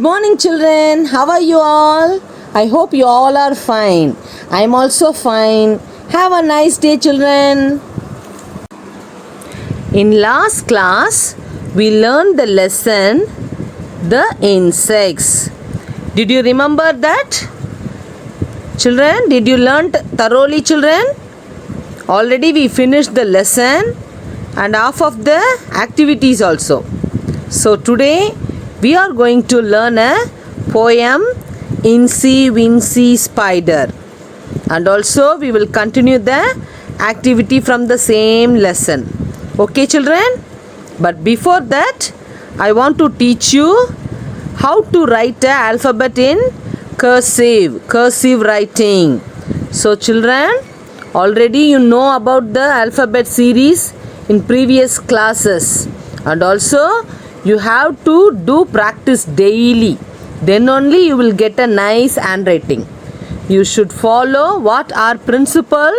morning, children. How are you all? I hope you all are fine. I am also fine. Have a nice day, children. In last class, we learned the lesson The Insects. Did you remember that? Children, did you learn thoroughly, children? Already we finished the lesson and half of the activities also. So today we are going to learn a poem, Incy Wincy Spider, and also we will continue the activity from the same lesson. Okay, children? But before that, I want to teach you how to write the alphabet in cursive writing. So children, already you know about the alphabet series in previous classes, and also you have to do practice daily. Then only you will get a nice handwriting. You should follow what our principal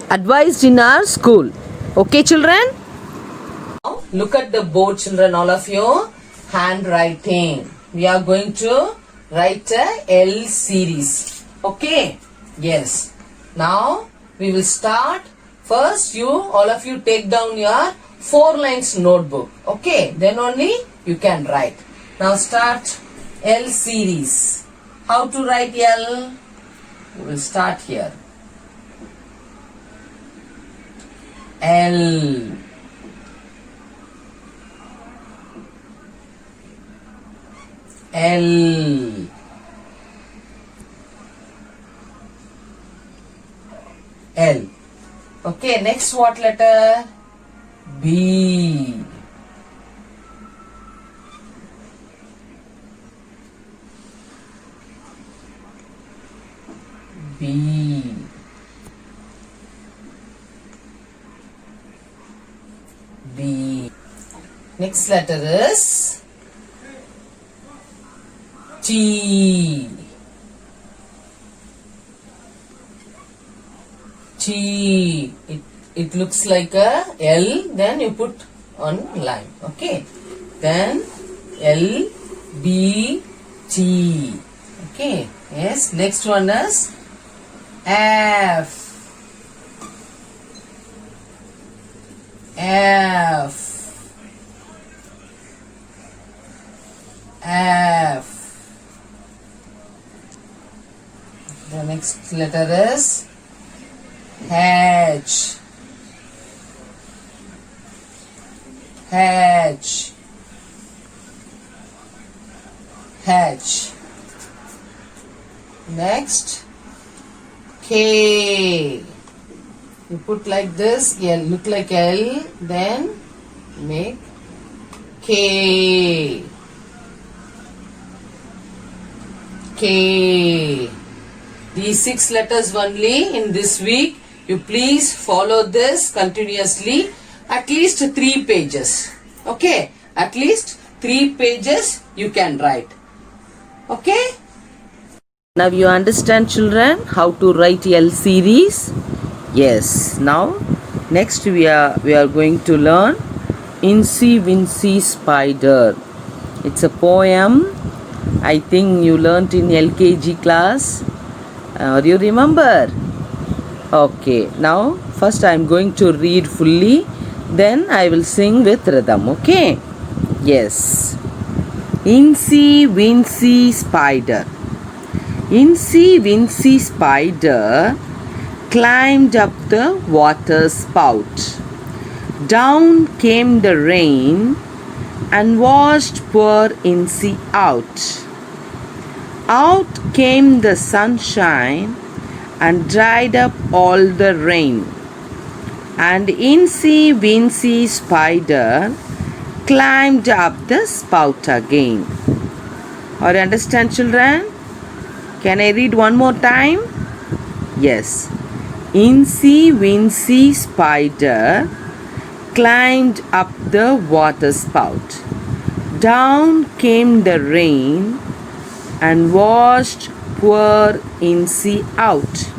advised in our school. Okay, children? Now, look at the board, children, all of you. Handwriting. We are going to write a L series. Okay? Yes. Now, we will start. First, all of you take down your 4 lines notebook. Okay? Then only you can write. Now, start L series. How to write L? We will start here. L. L. L. Okay, next what letter? B. B. B. Next letter is T. T. It looks like a L, then you put on line. Okay. Then L, B, T. Okay. Yes. Next one is F. F. F. The next letter is H. H. H. Next, K. You put like this, L, look like L, then make K. K. These 6 letters only in this week. You please follow this continuously. At least 3 pages. Okay? At least 3 pages you can write. Okay? Now you understand, children, how to write L series? Yes. Now next we are going to learn Incy Wincy Spider. It's a poem. I think you learnt in LKG class. Do you remember? Okay. Now first I am going to read fully. Then I will sing with rhythm. Okay? Yes. Incy Wincy Spider. Incy Wincy Spider climbed up the water spout. Down came the rain and washed poor Incy out. Out came the sunshine and dried up all the rain. And Incy Wincy Spider climbed up the spout again. Or understand, children? Can I read one more time? Yes. Incy Wincy Spider climbed up the water spout. Down came the rain and washed poor Incy out.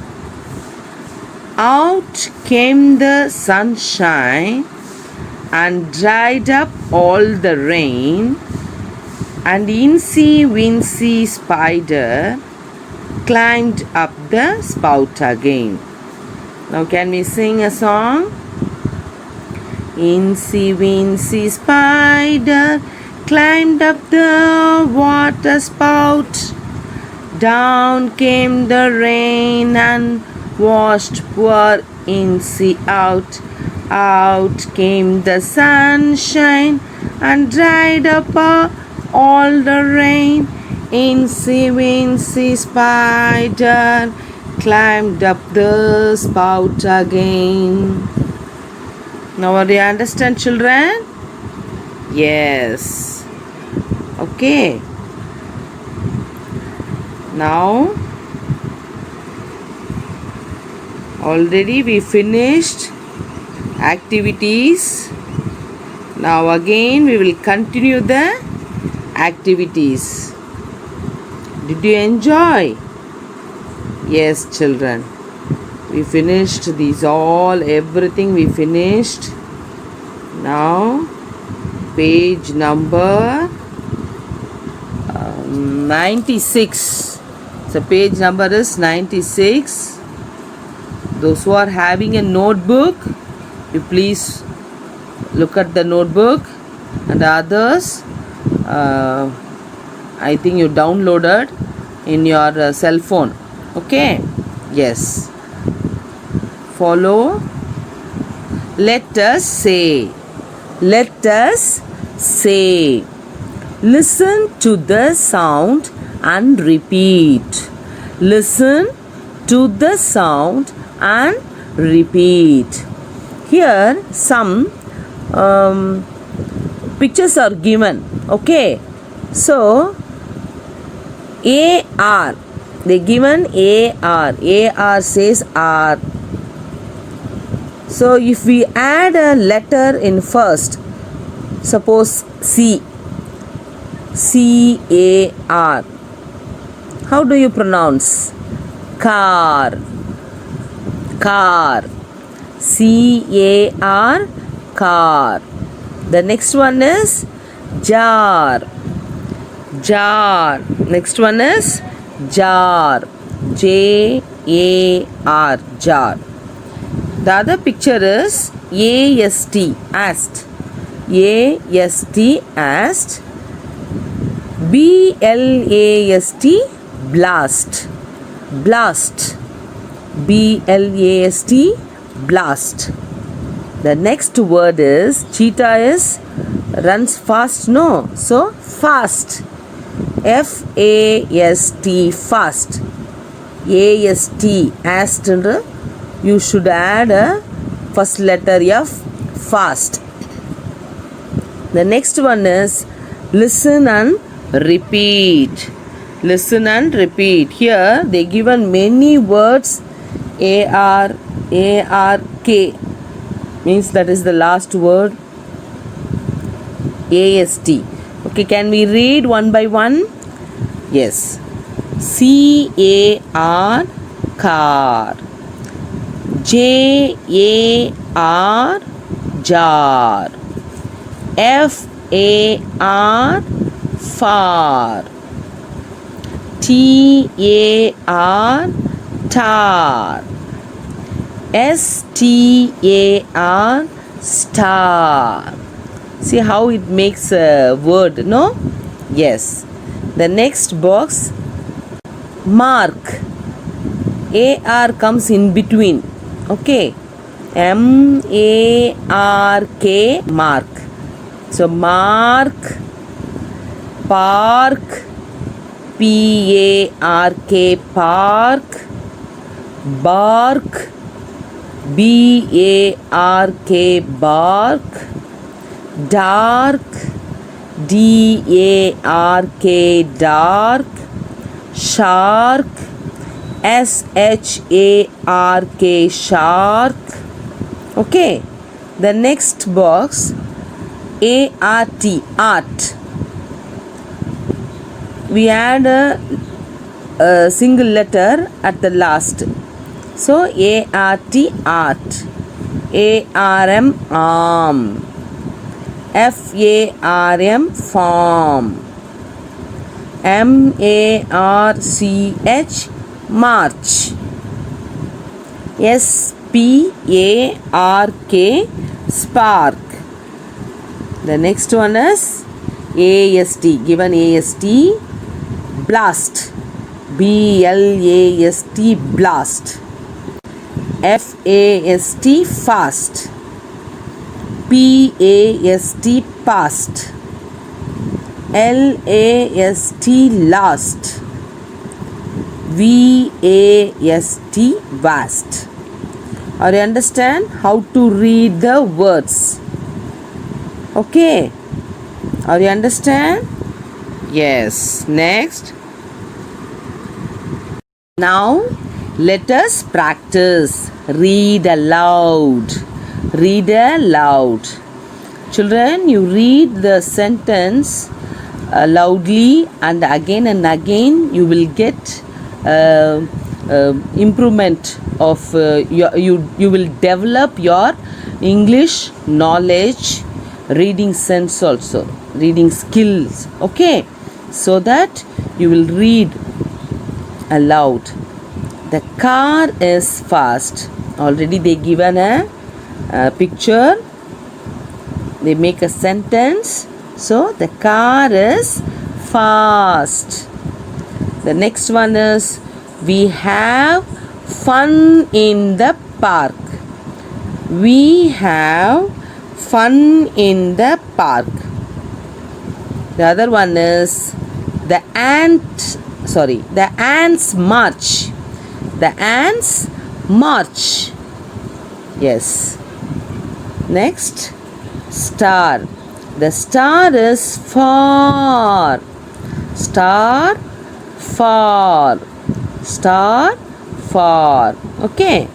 Out came the sunshine and dried up all the rain, And Incy Wincy Spider climbed up the spout again. Now can we sing a song? Incy Wincy Spider climbed up the water spout. Down came the rain and washed poor Incy out. Out came the sunshine and dried up all the rain. Incy Wincy Spider climbed up the spout again. Now do you understand, children? Yes. Okay. Now already we finished activities. Now again we will continue the activities. Did you enjoy? Yes, children. We finished these all, everything we finished. Now page number 96. So page number is 96. Those who are having a notebook, you please look at the notebook, and the others I think you downloaded in your cell phone. Okay? Yes. Follow. Let us say. Let us say. Listen to the sound and repeat. Listen to the sound and repeat. Here some pictures are given. Okay, so AR, they given AR says R. So if we add a letter in first, suppose CAR, how do you pronounce? Car. CAR. Car. The next one is jar. Next one is jar. JAR. Jar. The other picture is AST. Ast. BLAST. Blast. BLAST. Blast. The next word is cheetah is runs fast, no? So fast. FAST. Fast. AST. You should add a first letter F. Fast. The next one is listen and repeat. Listen and repeat. Here they given many words. ARK means that is the last word. AST. Okay, can we read one by one? Yes. CAR. Car. JAR. Jar. FAR. Far. TAR. Tar. STAR. Star. See how it makes a word, no? Yes. The next box, mark. AR comes in between. Okay. MARK. Mark. So mark. Park. PARK. Park. Bark. BARK. Bark. Dark. DARK. Dark. Shark. SHARK. Shark. Okay. The next box, ART. Art. We add a single letter at the last. So ART. Art. ARM. Arm. FARM. Farm. M-A-R-C-H, march. S-P-A-R-K, spark. The next one is A-S-T, given A-S-T, blast. B-L-A-S-T, blast. F-A-S-T, fast. P-A-S-T, past. L-A-S-T, last. V-A-S-T, vast. Or you understand how to read the words? Okay. Or you understand? Yes. Next. Now let us practice. Read aloud. Read aloud. Children, you read the sentence loudly, and again you will get improvement of you will develop your English knowledge, reading sense also, reading skills. Okay, so that you will read aloud. The car is fast. Already they given a picture. They make a sentence. So the car is fast. The next one is we have fun in the park. We have fun in the park. The other one is the ants march. The ants march. Yes. Next, star. The star is far. Star, far. Star, far. Okay.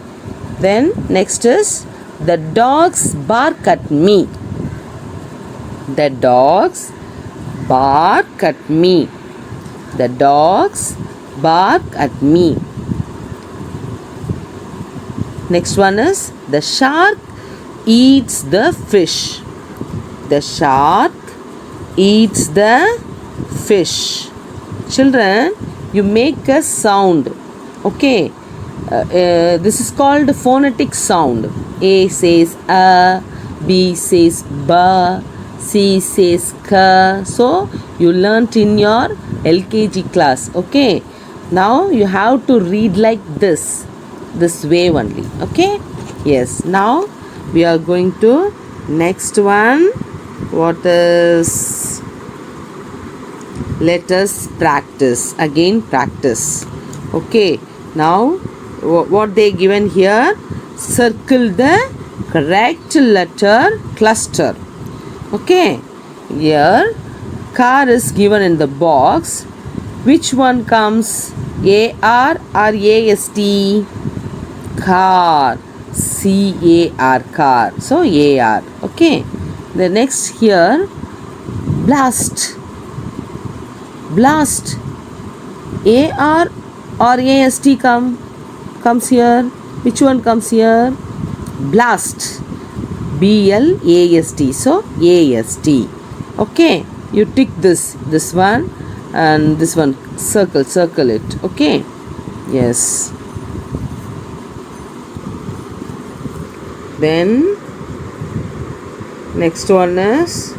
Then next is the dogs bark at me. The dogs bark at me. The dogs bark at me. Next one is the shark eats the fish. The shark eats the fish. Children, you make a sound. Okay. This is called phonetic sound. A says a, B says ba, C says ka. So you learnt in your LKG class. Okay. Now you have to read like this way only. Okay. Yes. Now we are going to next one. What is? Let us practice. Again practice. Okay. Now what they given here? Circle the correct letter cluster. Okay. Here car is given in the box. Which one comes? A-R or A-S-T? Car. C-A-R, car. So A-R. Okay. The next here, blast. Blast. A-R or A-S-T comes here. Which one comes here? Blast. B-L-A-S-T. So A-S-T. Okay. You tick this one and this one. Circle it. Okay. Yes. Then next one is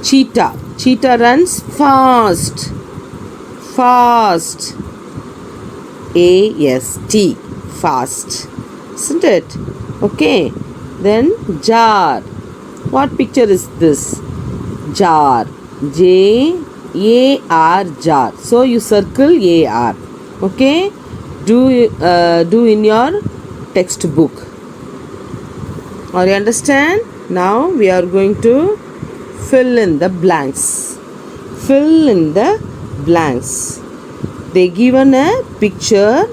cheetah. Cheetah runs fast. Fast. A-S-T. Fast. Isn't it? Okay. Then jar. What picture is this? Jar. J-A-R, jar. So you circle A-R. Okay. Do in your textbook. Or you understand? Now we are going to fill in the blanks. Fill in the blanks. They given a picture,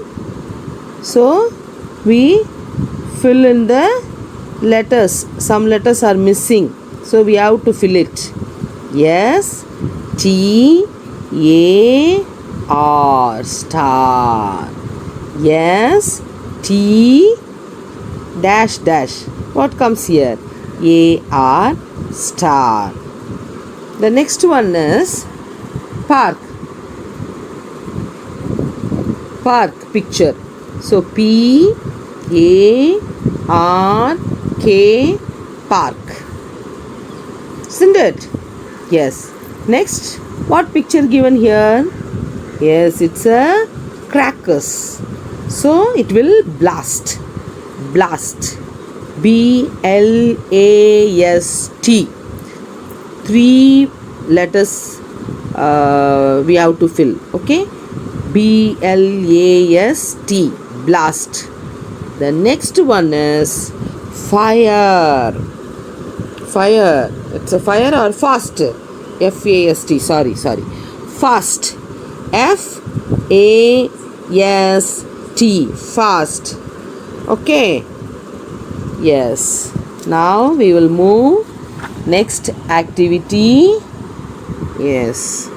so we fill in the letters. Some letters are missing, so we have to fill it. Yes. T-A-R, star. Yes. T dash. What comes here? A-R, star. The next one is park. Park picture. So P A R K, park. Isn't it? Yes. Next, what picture given here? Yes, it's a crackers. So it will blast. Blast. B-L-A-S-T. 3 letters we have to fill. Okay. B-L-A-S-T. Blast. The next one is fire. Fire. It's a fire or fast? F-A-S-T. Sorry. Fast. F-A-S-T. Fast. Okay. Yes. Now we will move next activity. Yes.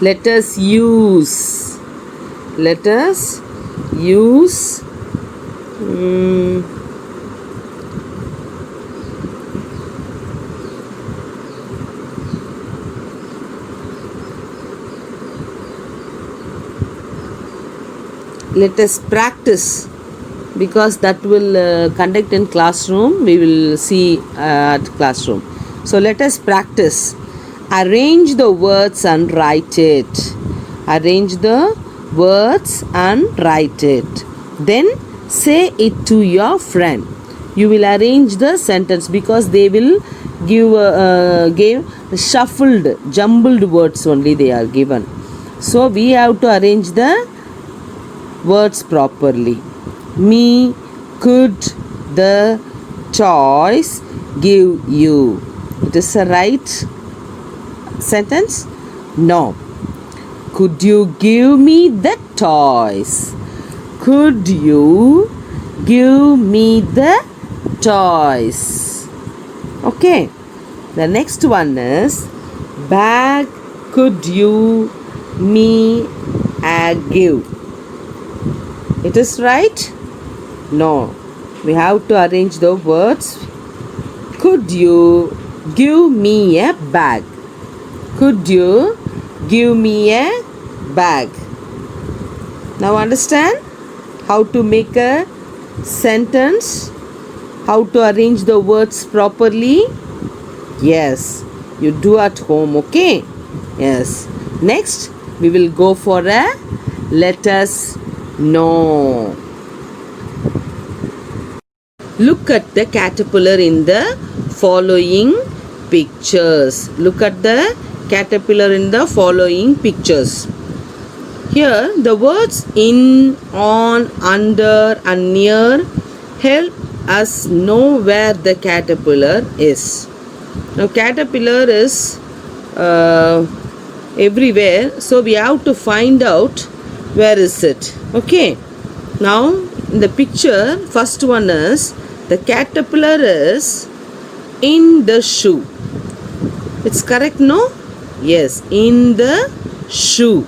Let us use. Let us practice, because that will conduct in classroom. We will see at classroom. So let us practice. Arrange the words and write it. Arrange the words and write it. Then say it to your friend. You will arrange the sentence, because they will give shuffled, jumbled words only they are given. So we have to arrange the words properly. Me could the toys give you. It is a right sentence? No. Could you give me the toys? Could you give me the toys? Okay. The next one is bag could you me give. It is right? No. We have to arrange the words. Could you give me a bag? Could you give me a bag? Now understand how to make a sentence, how to arrange the words properly? Yes, you do at home, okay? Yes. Next, we will go for a let us know. Look at the caterpillar in the following pictures. Look at the caterpillar in the following pictures. Here the words in, on, under and near help us know where the caterpillar is. Now caterpillar is everywhere, so we have to find out where is it. Okay. Now in the picture, first one is the caterpillar is in the shoe. It's correct, no? Yes, in the shoe.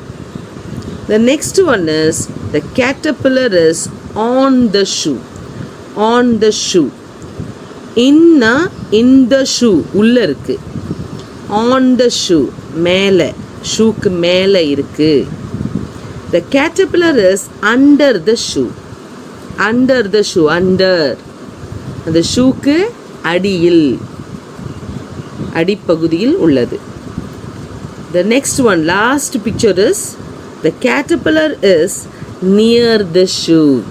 The next one is the caterpillar is on the shoe. On the shoe. In the shoe. உள்ள இருக்கு. On the shoe. மேலே. ஷூக்கு மேலே இருக்கு. The caterpillar is under the shoe. Under the shoe. Under. அந்த ஷூக்கு அடியில். அடிப்பகுதியில் உள்ளது. The next one, last picture is the caterpillar is near the shoe.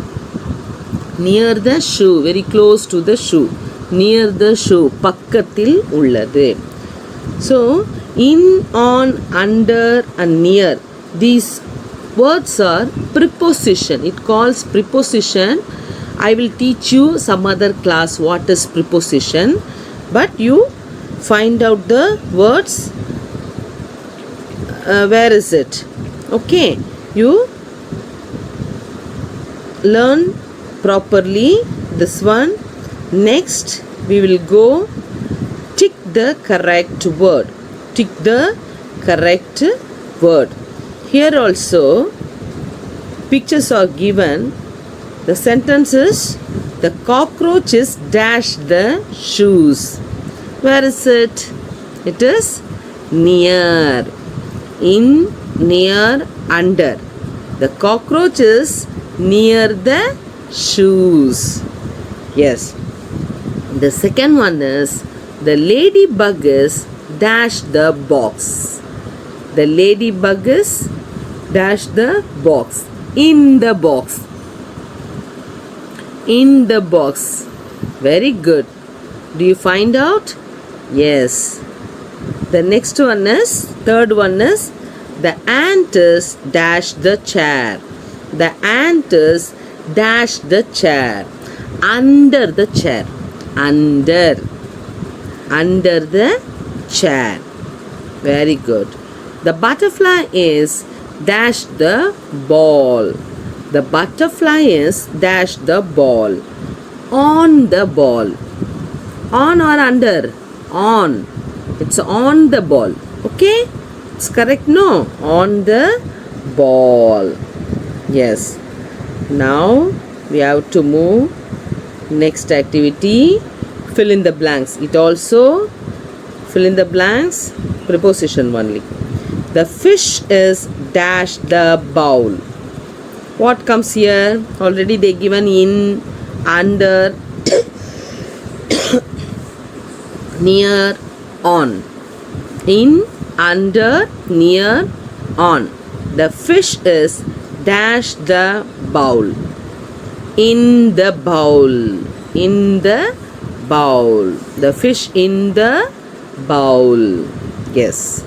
Near the shoe, very close to the shoe. Near the shoe, பக்கத்தில் உள்ளது. So, in, on, under and near, these words are preposition. It calls preposition. I will teach you some other class what is preposition. But you find out the words. Where is it? Okay. You learn properly this one. Next, we will go tick the correct word. Tick the correct word. Here also, pictures are given. The sentence is The cockroach is dash the shoes. Where is it? It is near. In, near, under. The cockroach is near the shoes. Yes. The second one is the ladybug is dash the box. The ladybug is dash the box. In the box. In the box. Very good. Do you find out? Yes. The next one is, third one is, the ant is dash the chair. The ant is dash the chair. Under the chair. Under. Under the chair. Very good. The butterfly is dash the ball. The butterfly is dash the ball. On the ball. On or under? On. It's on the ball. Okay? It's correct, no? On the ball. Yes. Now we have to move next activity. Fill in the blanks. It also fill in the blanks. Preposition only. The fish is dash the bowl. What comes here? Already they given in, under, near, on. In, under, near, on. The fish is dash the bowl. In the bowl. In the bowl. The fish in the bowl. Yes.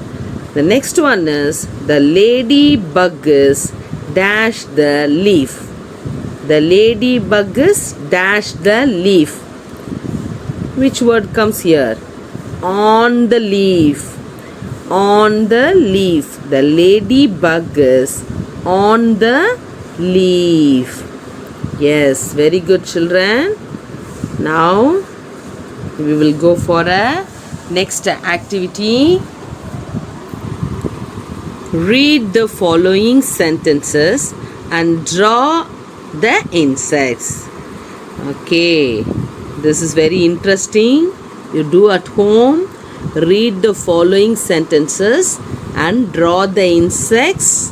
The next one is the ladybug is dash the leaf. The ladybug is dash the leaf. Which word comes here? On the leaf. On the leaf. The ladybug is on the leaf. Yes, very good, children. Now we will go for a next activity. Read the following sentences and draw the insects. Okay, this is very interesting. You do at home. Read the following sentences and draw the insects.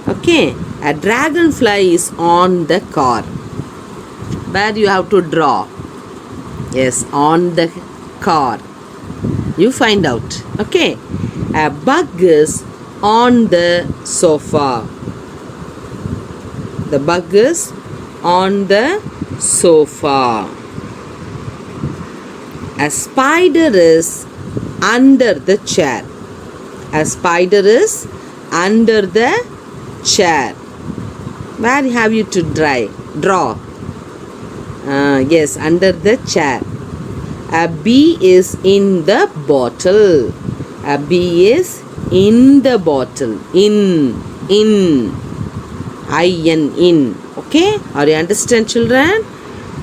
Okay, a dragonfly is on the car. Where you have to draw? Yes, on the car. You find out. Okay, a bug is on the sofa. The bug is on the sofa. A spider is under the chair. A spider is under the chair. Where have you to draw? Yes, under the chair. A bee is in the bottle. A bee is in the bottle. In. I-N, in. Okay? Are you understand, children?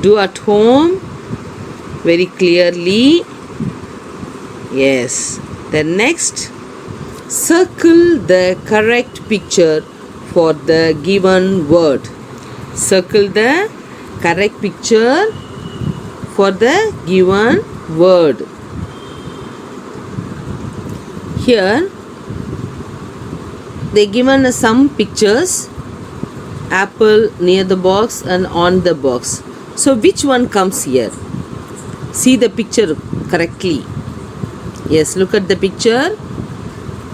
Do at home very clearly. Yes. The next, circle the correct picture for the given word. Circle the correct picture for the given word. Here they given us some pictures. Apple near the box and on the box. So which one comes here? See the picture correctly. Yes, look at the picture.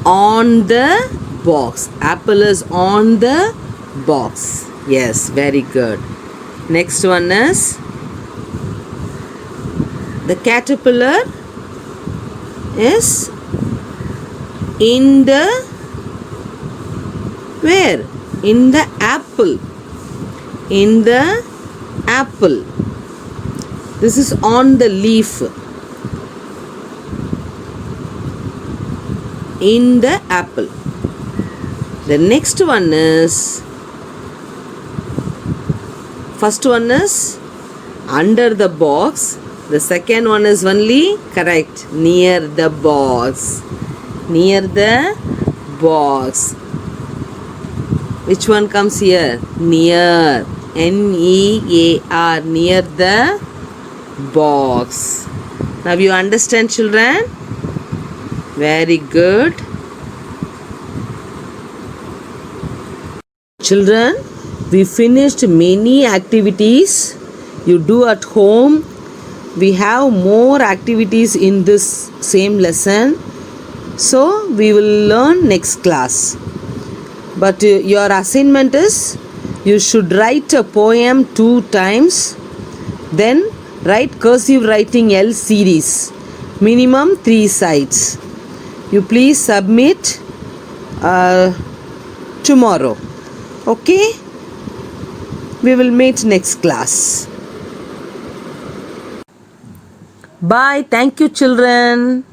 On the box. Apple is on the box. Yes, very good. Next one is the caterpillar is in the where? In the apple. In the apple. This is on the leaf. In the apple. The next one is, first one is under the box. The second one is only correct. Near the box. Near the box. Which one comes here? Near. Near, near the box. Now you understand, children? Very good. Children, we finished many activities you do at home. We have more activities in this same lesson. So we will learn next class. But your assignment is you should write a poem 2 times. Then write cursive writing L series. Minimum 3 sides. You please submit tomorrow. Okay? We will meet next class. Bye. Thank you, children.